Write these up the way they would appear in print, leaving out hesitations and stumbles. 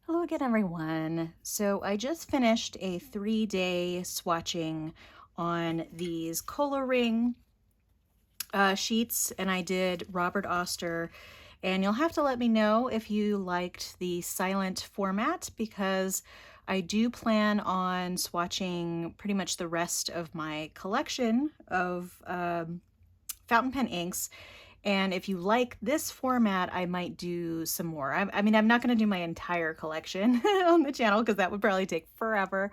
Hello again, everyone. So I just finished a 3-day swatching on these Col-o-ring sheets, and I did Robert Oster. And you'll have to let me know if you liked the silent format, because I do plan on swatching pretty much the rest of my collection of fountain pen inks. And if you like this format, I might do some more. I mean, I'm not going to do my entire collection on the channel because that would probably take forever.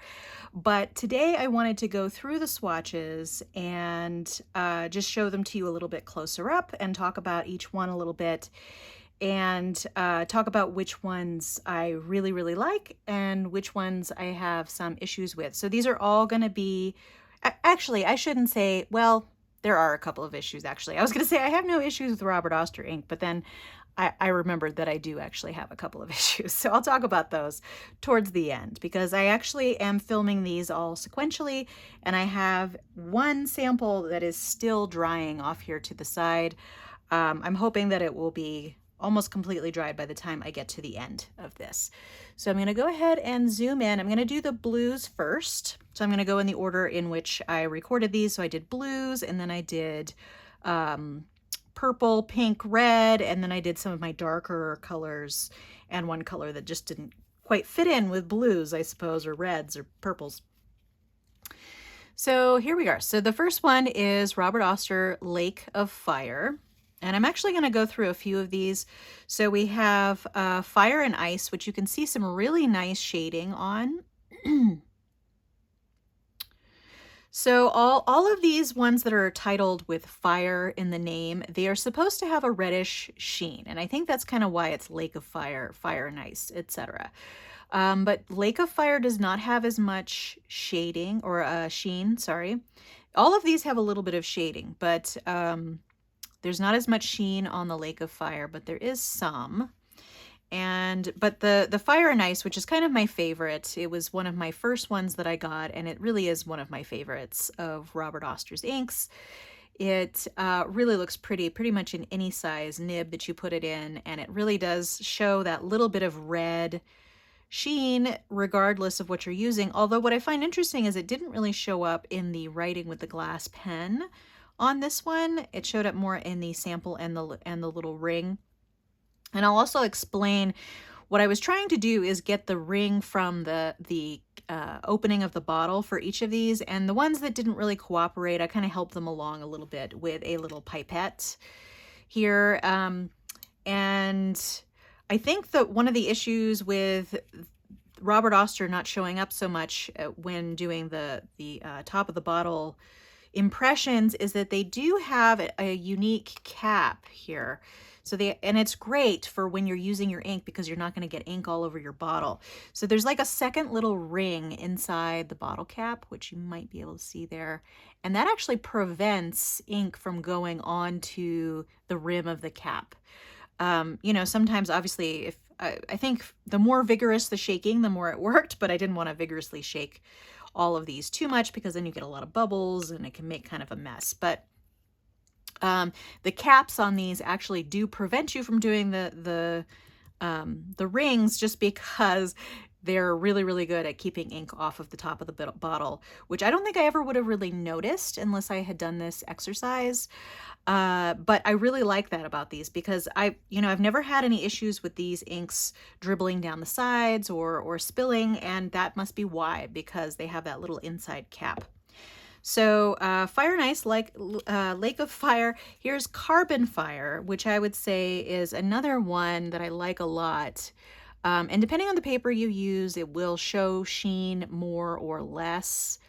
But today I wanted to go through the swatches and just show them to you a little bit closer up and talk about each one a little bit, and talk about which ones I really, really like and which ones I have some issues with. So these are all going to be, actually, I shouldn't say, well, there are a couple of issues, actually. I was going to say I have no issues with Robert Oster ink, but then I remembered that I do actually have a couple of issues. So I'll talk about those towards the end, because I actually am filming these all sequentially, and I have one sample that is still drying off here to the side. I'm hoping that it will be almost completely dried by the time I get to the end of this. So I'm going to go ahead and zoom in. I'm going to do the blues first. So I'm going to go in the order in which I recorded these. So I did blues, and then I did purple, pink, red, and then I did some of my darker colors and one color that just didn't quite fit in with blues, I suppose, or reds or purples. So here we are. So the first one is Robert Oster Lake of Fire. And I'm actually going to go through a few of these. So we have Fire and Ice, which you can see some really nice shading on. So all of these ones that are titled with fire in the name, they are supposed to have a reddish sheen. And I think that's kind of why it's Lake of Fire, Fire and Ice, etc. But Lake of Fire does not have as much shading, or sheen, sorry. All of these have a little bit of shading, but there's not as much sheen on the Lake of Fire, but there is some. But the Fire and Ice, which is kind of my favorite, it was one of my first ones that I got, and it really is one of my favorites of Robert Oster's inks. It really looks pretty much in any size nib that you put it in, and it really does show that little bit of red sheen regardless of what you're using. Although what I find interesting is it didn't really show up in the writing with the glass pen on this one. It showed up more in the sample and the little ring. And I'll also explain what I was trying to do is get the ring from the opening of the bottle for each of these, and the ones that didn't really cooperate, I kind of helped them along a little bit with a little pipette here. And I think that one of the issues with Robert Oster not showing up so much when doing the top of the bottle impressions is that they do have a unique cap here. So and it's great for when you're using your ink because you're not going to get ink all over your bottle. So there's like a second little ring inside the bottle cap, which you might be able to see there. And that actually prevents ink from going onto the rim of the cap. You know, sometimes obviously if I think the more vigorous the shaking, the more it worked, but I didn't want to vigorously shake all of these too much because then you get a lot of bubbles and it can make kind of a mess. But the caps on these actually do prevent you from doing the rings, just because they're really, really good at keeping ink off of the top of the bottle, which I don't think I ever would have really noticed unless I had done this exercise. But I really like that about these because I've never had any issues with these inks dribbling down the sides or spilling, and that must be why, because they have that little inside cap. So Fire and Ice, like Lake of Fire. Here's Carbon Fire, which I would say is another one that I like a lot. And depending on the paper you use, it will show sheen more or less.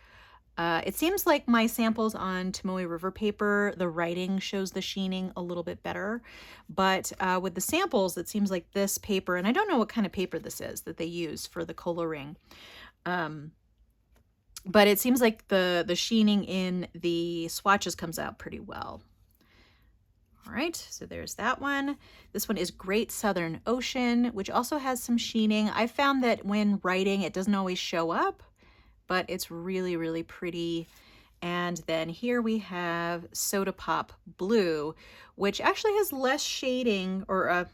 It seems like my samples on Tomoe River paper, the writing shows the sheening a little bit better. But with the samples, it seems like this paper, and I don't know what kind of paper this is that they use for the Col-o-ring. But it seems like the sheening in the swatches comes out pretty well. All right, so there's that one. This one is Great Southern Ocean, which also has some sheening. I found that when writing, it doesn't always show up, but it's really, really pretty. And then here we have Soda Pop Blue, which actually has less shading, or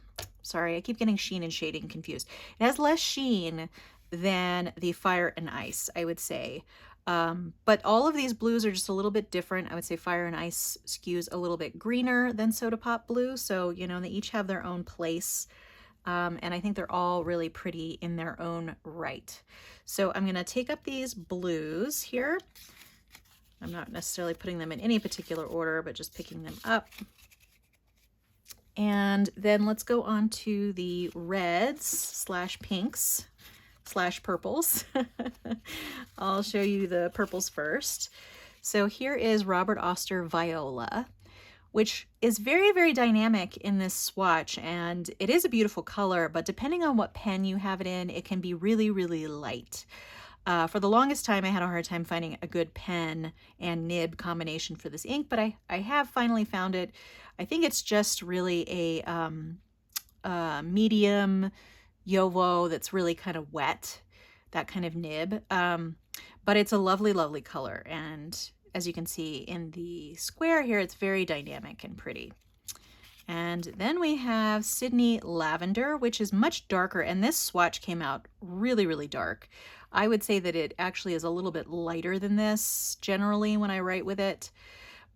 Sorry, I keep getting sheen and shading confused. It has less sheen than the Fire and Ice, I would say. But all of these blues are just a little bit different. I would say Fire and Ice skews a little bit greener than Soda Pop Blue. So, you know, they each have their own place. And I think they're all really pretty in their own right. So I'm going to take up these blues here. I'm not necessarily putting them in any particular order, but just picking them up. And then let's go on to the reds slash pinks slash purples. I'll show you the purples first. So here is Robert Oster Viola, which is very, very dynamic in this swatch, and it is a beautiful color, but depending on what pen you have it in, it can be really, really light. For the longest time, I had a hard time finding a good pen and nib combination for this ink, but I have finally found it. I think it's just really a medium Yovo that's really kind of wet, that kind of nib. But it's a lovely, lovely color. And as you can see in the square here, it's very dynamic and pretty. And then we have Sydney Lavender, which is much darker. And this swatch came out really, really dark. I would say that it actually is a little bit lighter than this generally when I write with it.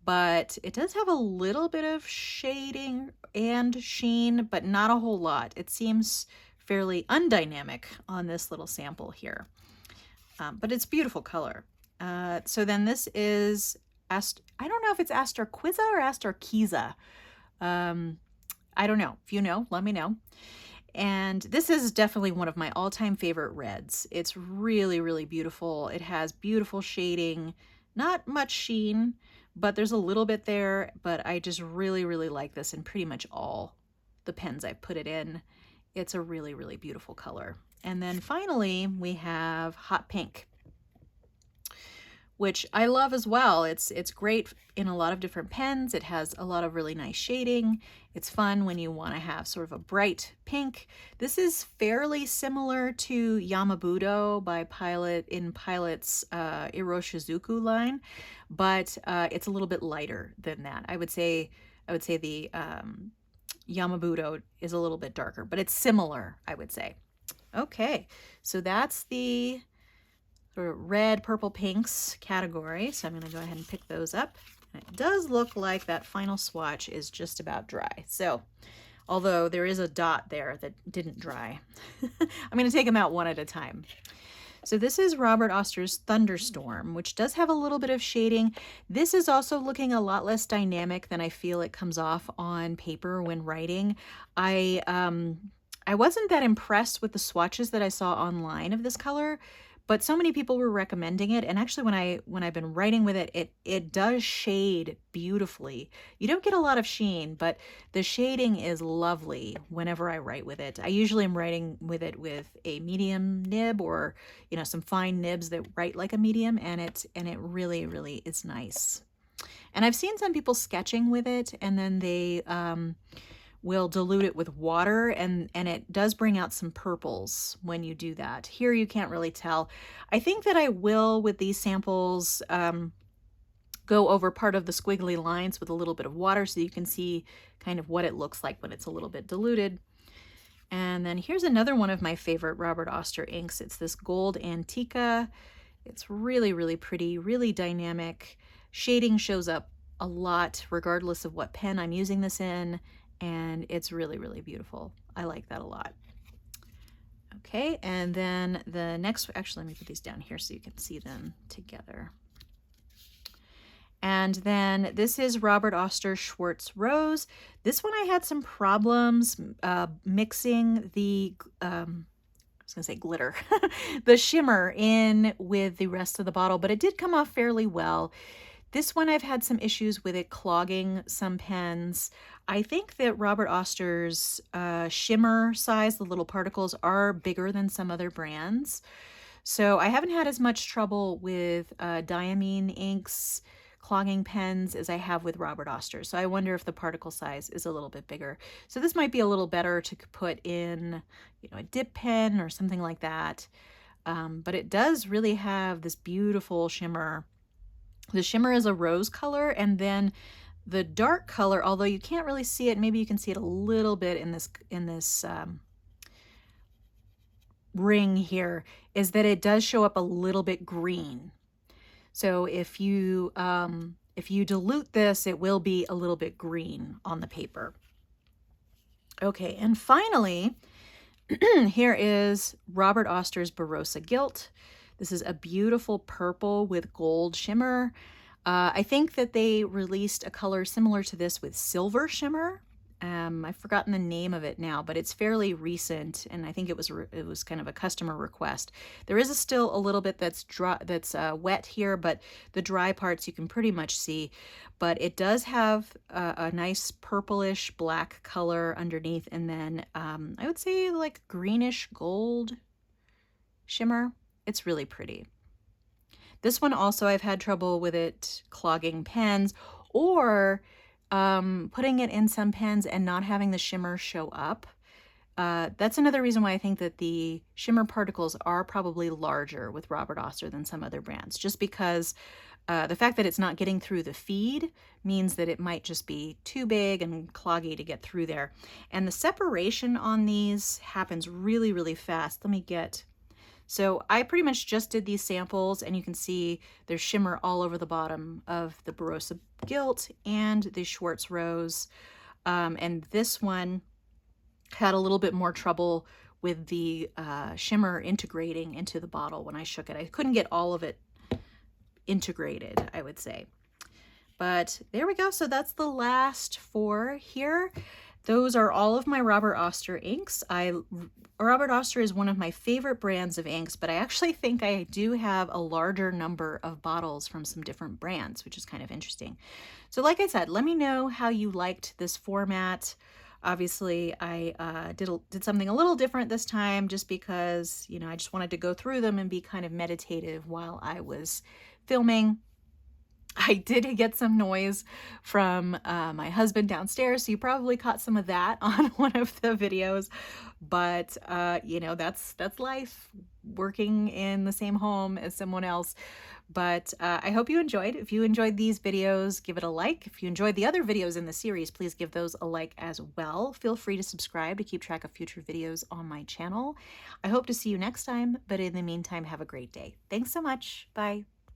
But it does have a little bit of shading and sheen, but not a whole lot. It seems fairly undynamic on this little sample here. But it's beautiful color. So then this is, I don't know if it's Astorquiza or Astorquiza. I don't know. If you know, let me know. And this is definitely one of my all-time favorite reds. It's really, really beautiful. It has beautiful shading, not much sheen, but there's a little bit there. But I just really, really like this in pretty much all the pens I've put it in. It's a really, really beautiful color. And then finally, we have Hot Pink, which I love as well. It's great in a lot of different pens. It has a lot of really nice shading. It's fun when you want to have sort of a bright pink. This is fairly similar to Yamabudo by Pilot in Pilot's Iroshizuku line, but it's a little bit lighter than that. I would say the Yamabudo is a little bit darker, but it's similar, I would say. Okay, so that's the sort of red, purple, pinks category. So I'm going to go ahead and pick those up. And it does look like that final swatch is just about dry. So, although there is a dot there that didn't dry. I'm going to take them out one at a time. So this is Robert Oster's Thunderstorm, which does have a little bit of shading. This is also looking a lot less dynamic than I feel it comes off on paper when writing. I wasn't that impressed with the swatches that I saw online of this color, but so many people were recommending it. And actually when I've been writing with it, it does shade beautifully. You don't get a lot of sheen, but the shading is lovely whenever I write with it. I usually am writing with it with a medium nib or, you know, some fine nibs that write like a medium, and it really, really is nice. And I've seen some people sketching with it, and then they will dilute it with water, and it does bring out some purples when you do that. Here you can't really tell. I think that I will, with these samples, go over part of the squiggly lines with a little bit of water so you can see kind of what it looks like when it's a little bit diluted. And then here's another one of my favorite Robert Oster inks. It's this gold Antiqua. It's really, really pretty, really dynamic. Shading shows up a lot regardless of what pen I'm using this in. And it's really, really beautiful. I like that a lot. Okay, and then the next, actually, let me put these down here so you can see them together. And then this is Robert Oster Schwarz Rose. This one I had some problems mixing the, I was gonna say glitter, the shimmer in with the rest of the bottle, but it did come off fairly well. This one I've had some issues with it clogging some pens. I think that Robert Oster's shimmer size, the little particles, are bigger than some other brands. So I haven't had as much trouble with diamine inks clogging pens as I have with Robert Oster. So I wonder if the particle size is a little bit bigger. So this might be a little better to put in, you know, a dip pen or something like that. But it does really have this beautiful shimmer. The shimmer is a rose color, and then The dark color, although you can't really see it, maybe you can see it a little bit in this ring here, is that it does show up a little bit green. So if you dilute this, it will be a little bit green on the paper. Okay, and finally, here is Robert Oster's Barossa Gilt. This is a beautiful purple with gold shimmer. I think that they released a color similar to this with silver shimmer. I've forgotten the name of it now, but it's fairly recent, and I think it was kind of a customer request. There is still a little bit that's dry, that's wet here, but the dry parts you can pretty much see. But it does have a nice purplish black color underneath, and then I would say like greenish gold shimmer. It's really pretty. This one also I've had trouble with it clogging pens, or putting it in some pens and not having the shimmer show up. That's another reason why I think that the shimmer particles are probably larger with Robert Oster than some other brands, just because the fact that it's not getting through the feed means that it might just be too big and cloggy to get through there. And the separation on these happens really, really fast. Let me get... So I pretty much just did these samples, and you can see there's shimmer all over the bottom of the Barossa Gilt and the Schwarz Rose. And this one had a little bit more trouble with the shimmer integrating into the bottle when I shook it. I couldn't get all of it integrated, I would say. But there we go. So that's the last 4 here. Those are all of my Robert Oster inks. Robert Oster is one of my favorite brands of inks, but I actually think I do have a larger number of bottles from some different brands, which is kind of interesting. So like I said, let me know how you liked this format. Obviously, I did something a little different this time just because, you know, I just wanted to go through them and be kind of meditative while I was filming. I did get some noise from my husband downstairs, so you probably caught some of that on one of the videos. But you know, that's life, working in the same home as someone else. But I hope you enjoyed. If you enjoyed these videos, give it a like. If you enjoyed the other videos in the series, please give those a like as well. Feel free to subscribe to keep track of future videos on my channel. I hope to see you next time, but in the meantime, have a great day. Thanks so much. Bye.